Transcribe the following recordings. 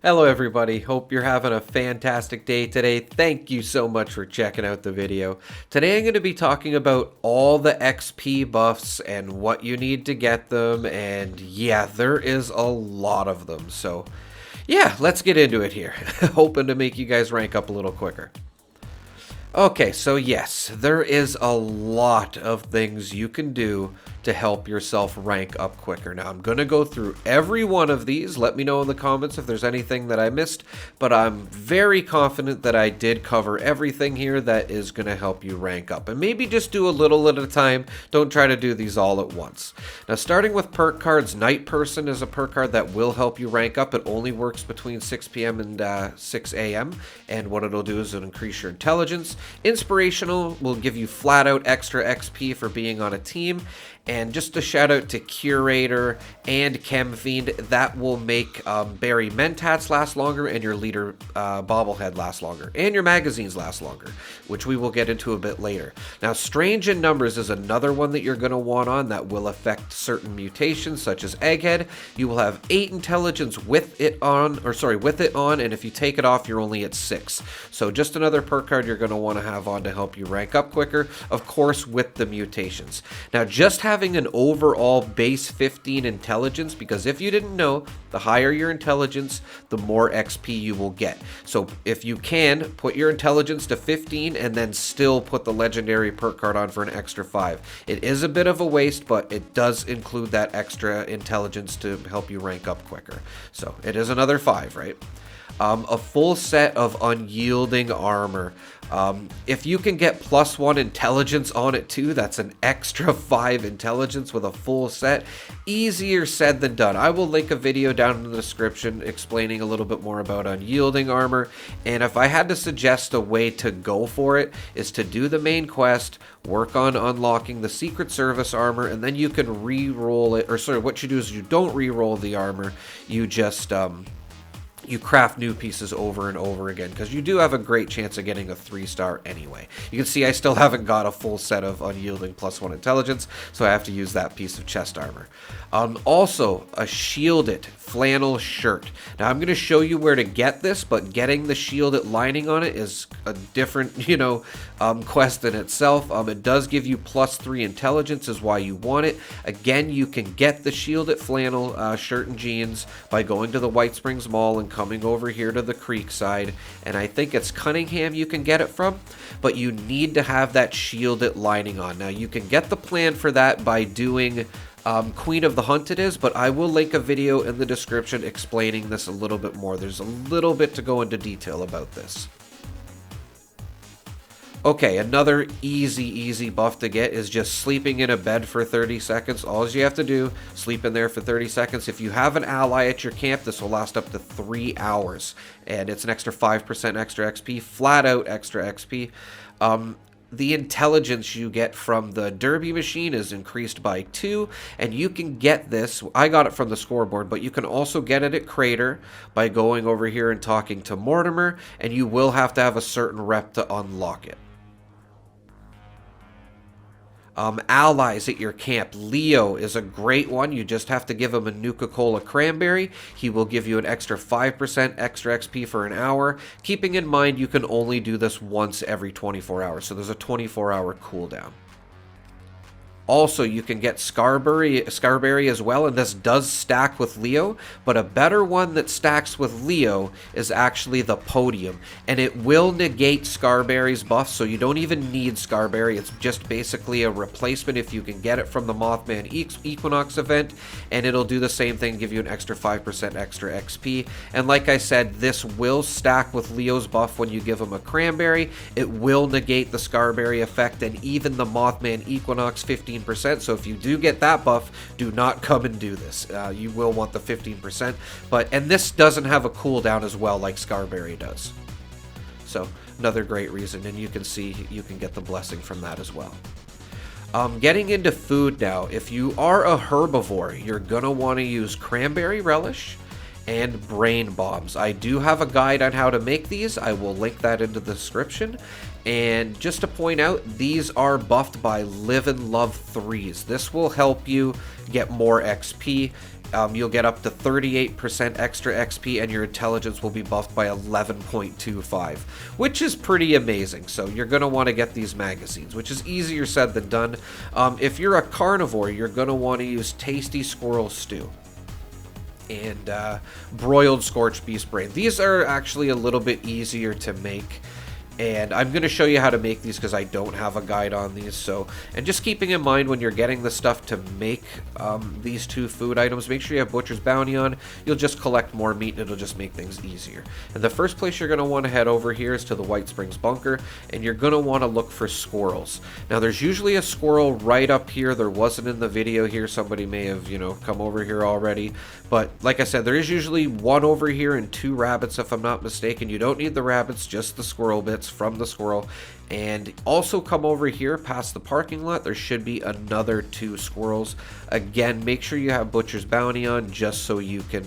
Hello everybody, hope you're having a fantastic day today. Thank you so much for checking out the video. Today I'm going to be talking about all the XP buffs and what you need to get them, and yeah, there is a lot of them. So yeah, let's get into it here. Hoping to make you guys rank up a little quicker. Okay, so yes, there is a lot of things you can do to help yourself rank up quicker. Now, I'm going to go through every one of these. Let me know in the comments if there's anything that I missed, but I'm very confident that I did cover everything here that is going to help you rank up. And maybe just do a little at a time. Don't try to do these all at once. Now, starting with perk cards, Night Person is a perk card that will help you rank up. It only works between 6 p.m. and 6 a.m. And what it'll do is it'll increase your intelligence. Inspirational will give you flat out extra XP for being on a team. And just a shout out to Curator and Chem Fiend, that will make Berry Mentats last longer and your leader bobblehead last longer. And your magazines last longer, which we will get into a bit later. Now, Strange in Numbers is another one that you're going to want on that will affect certain mutations such as Egghead. You will have 8 intelligence with it on, and if you take it off, you're only at 6. So just another perk card you're going to want to have on to help you rank up quicker, of course with the mutations. Now, just having an overall base 15 intelligence, because if you didn't know, the higher your intelligence, the more XP you will get. So if you can, put your intelligence to 15 and then still put the legendary perk card on for an extra 5. It is a bit of a waste, but it does include that extra intelligence to help you rank up quicker. So it is another 5, right? A full set of unyielding armor. If you can get +1 intelligence on it too, that's an extra 5 intelligence with a full set. Easier said than done. I will link a video down in the description explaining a little bit more about unyielding armor. And if I had to suggest a way to go for it, is to do the main quest, work on unlocking the Secret Service armor, and then you can re-roll it. Or sorry, what you do is you don't re-roll the armor. You just you craft new pieces over and over again, because you do have a great chance of getting a 3-star anyway. You can see I still haven't got a full set of unyielding +1 intelligence, so I have to use that piece of chest armor. Also, a shielded flannel shirt. Now, I'm going to show you where to get this, but getting the shielded lining on it is a different, quest in itself. It does give you +3 intelligence, is why you want it. Again, you can get the shielded flannel shirt and jeans by going to the White Springs Mall and coming over here to the creek side, and I think it's Cunningham you can get it from, but you need to have that shielded lining on. Now, you can get the plan for that by doing Queen of the Hunt it is, but I will link a video in the description explaining this a little bit more. There's a little bit to go into detail about this. Okay, another easy buff to get is just sleeping in a bed for 30 seconds. All you have to do, sleep in there for 30 seconds. If you have an ally at your camp, this will last up to 3 hours. And it's an extra 5% extra XP, flat out extra XP. The intelligence you get from the derby machine is increased by 2, and you can get this, I got it from the scoreboard, but you can also get it at Crater by going over here and talking to Mortimer, and you will have to have a certain rep to unlock it. Allies at your camp. Leo is a great one. You just have to give him a Nuka-Cola Cranberry. He will give you an extra 5% extra XP for an hour. Keeping in mind you can only do this once every 24 hours, so there's a 24-hour cooldown. Also, you can get Scarberry as well, and this does stack with Leo, but a better one that stacks with Leo is actually the Podium, and it will negate Scarberry's buff, so you don't even need Scarberry. It's just basically a replacement if you can get it from the Mothman Equinox event, and it'll do the same thing, give you an extra 5% extra XP. And like I said, this will stack with Leo's buff when you give him a Cranberry. It will negate the Scarberry effect, and even the Mothman Equinox 15%. So if you do get that buff, do not come and do this. You will want the 15%. And this doesn't have a cooldown as well like Scarberry does. So another great reason, and you can see you can get the blessing from that as well. Getting into food now, if you are a herbivore, you're going to want to use Cranberry Relish and Brain Bombs. I do have a guide on how to make these. I will link that into the description. And just to point out, these are buffed by Live and Love 3s. This will help you get more XP. you'll get up to 38% extra XP, and your intelligence will be buffed by 11.25, which is pretty amazing. So you're going to want to get these magazines, which is easier said than done. If you're a carnivore, you're going to want to use Tasty Squirrel Stew and broiled scorched beast brain. These are actually a little bit easier to make, and I'm going to show you how to make these because I don't have a guide on these. So, and just keeping in mind when you're getting the stuff to make these two food items, make sure you have Butcher's Bounty on. You'll just collect more meat and it'll just make things easier. And the first place you're going to want to head over here is to the White Springs Bunker, and you're going to want to look for squirrels. Now there's usually a squirrel right up here. There wasn't in the video here. Somebody may have, come over here already. But like I said, there is usually one over here and 2 rabbits if I'm not mistaken. You don't need the rabbits, just the squirrel bits from the squirrel. And also come over here past the parking lot. There should be another 2 squirrels. Again, make sure you have Butcher's Bounty on just so you can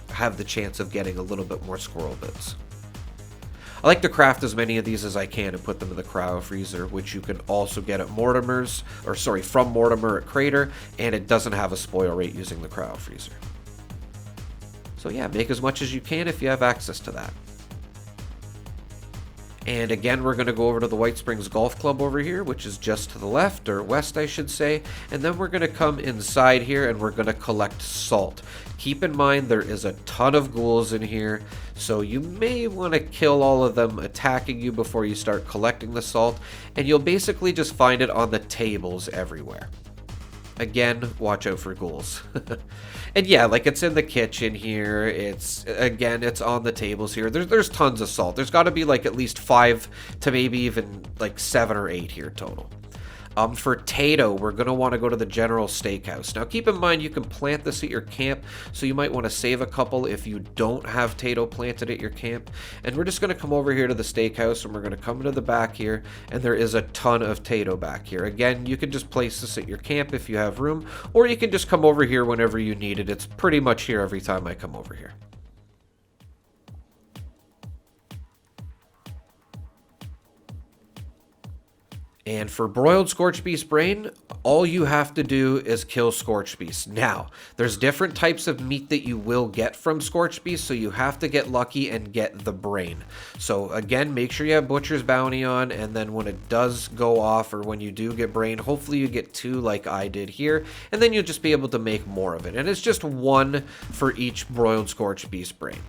have the chance of getting a little bit more squirrel bits. I like to craft as many of these as I can and put them in the cryo freezer, which you can also get at from Mortimer at Crater, and it doesn't have a spoil rate using the cryo freezer. So yeah, make as much as you can if you have access to that. And again, we're going to go over to the White Springs Golf Club over here, which is just to the left, or west I should say. And then we're going to come inside here and we're going to collect salt. Keep in mind there is a ton of ghouls in here, so you may want to kill all of them attacking you before you start collecting the salt. And you'll basically just find it on the tables everywhere. Again, watch out for ghouls. And yeah, like it's in the kitchen here. It's on the tables here. There's tons of salt. There's got to be like at least 5 to maybe even like 7 or 8 here total. For Tato, we're going to want to go to the General Steakhouse. Now, keep in mind, you can plant this at your camp, so you might want to save a couple if you don't have Tato planted at your camp. And we're just going to come over here to the Steakhouse, and we're going to come to the back here, and there is a ton of Tato back here. Again, you can just place this at your camp if you have room, or you can just come over here whenever you need it. It's pretty much here every time I come over here. And for broiled scorched beast brain, all you have to do is kill scorched beast. Now, there's different types of meat that you will get from scorched beast, so you have to get lucky and get the brain. So again, make sure you have Butcher's Bounty on, and then when it does go off, or when you do get brain, hopefully you get 2 like I did here, and then you'll just be able to make more of it. And it's just 1 for each broiled scorched beast brain.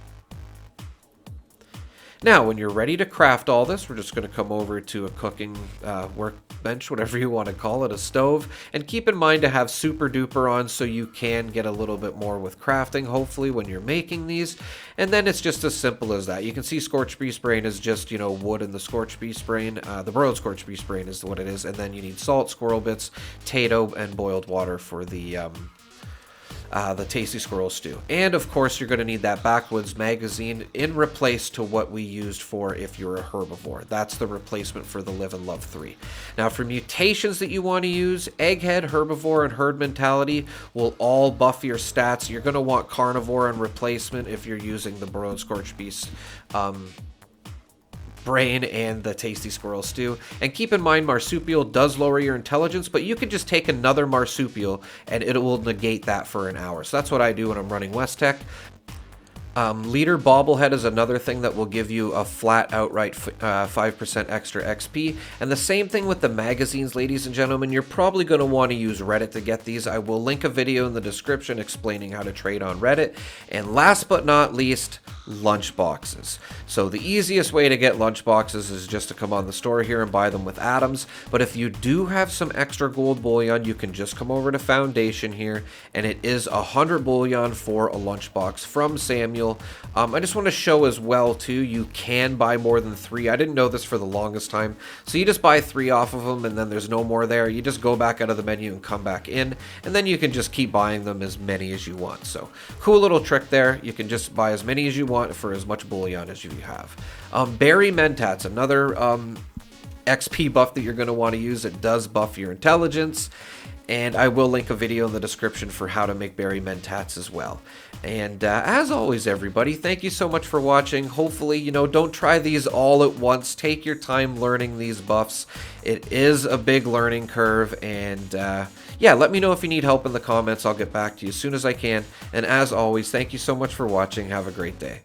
Now, when you're ready to craft all this, we're just going to come over to a cooking workbench, whatever you want to call it, a stove. And keep in mind to have super duper on so you can get a little bit more with crafting, hopefully, when you're making these. And then it's just as simple as that. You can see scorched beast brain is just, wood in the scorched beast brain. The broiled scorched beast brain is what it is. And then you need salt, squirrel bits, Tato, and boiled water for the Tasty Squirrel Stew. And of course, you're going to need that Backwoods magazine in replace to what we used for if you're a herbivore. That's the replacement for the Live and Love 3. Now, for mutations that you want to use, Egghead, Herbivore, and Herd Mentality will all buff your stats. You're going to want Carnivore in replacement if you're using the Broiled Scorched Beast brain and the Tasty Squirrel Stew. And keep in mind, marsupial does lower your intelligence, but you can just take another marsupial and it will negate that for an hour. So that's what I do when I'm running West Tech. Leader Bobblehead is another thing that will give you a flat outright 5% extra XP. And the same thing with the magazines, ladies and gentlemen. You're probably going to want to use Reddit to get these. I will link a video in the description explaining how to trade on Reddit. And last but not least, Lunchboxes. So the easiest way to get Lunchboxes is just to come on the store here and buy them with atoms. But if you do have some extra gold bullion, you can just come over to Foundation here, and it is 100 bullion for a Lunchbox from Samuel. I just want to show as well too, you can buy more than 3. I didn't know this for the longest time. So you just buy 3 off of them, and then there's no more there. You just go back out of the menu and come back in, and then you can just keep buying them as many as you want. So cool little trick there. You can just buy as many as you want for as much bullion as you have. Berry Mentats, another XP buff that you're going to want to use. It does buff your intelligence. and I will link a video in the description for how to make berry mentats as well. And as always, everybody, thank you so much for watching. Hopefully, don't try these all at once. Take your time learning these buffs. It is a big learning curve, and yeah, let me know if you need help in the comments. I'll get back to you as soon as I can. And as always, thank you so much for watching. Have a great day.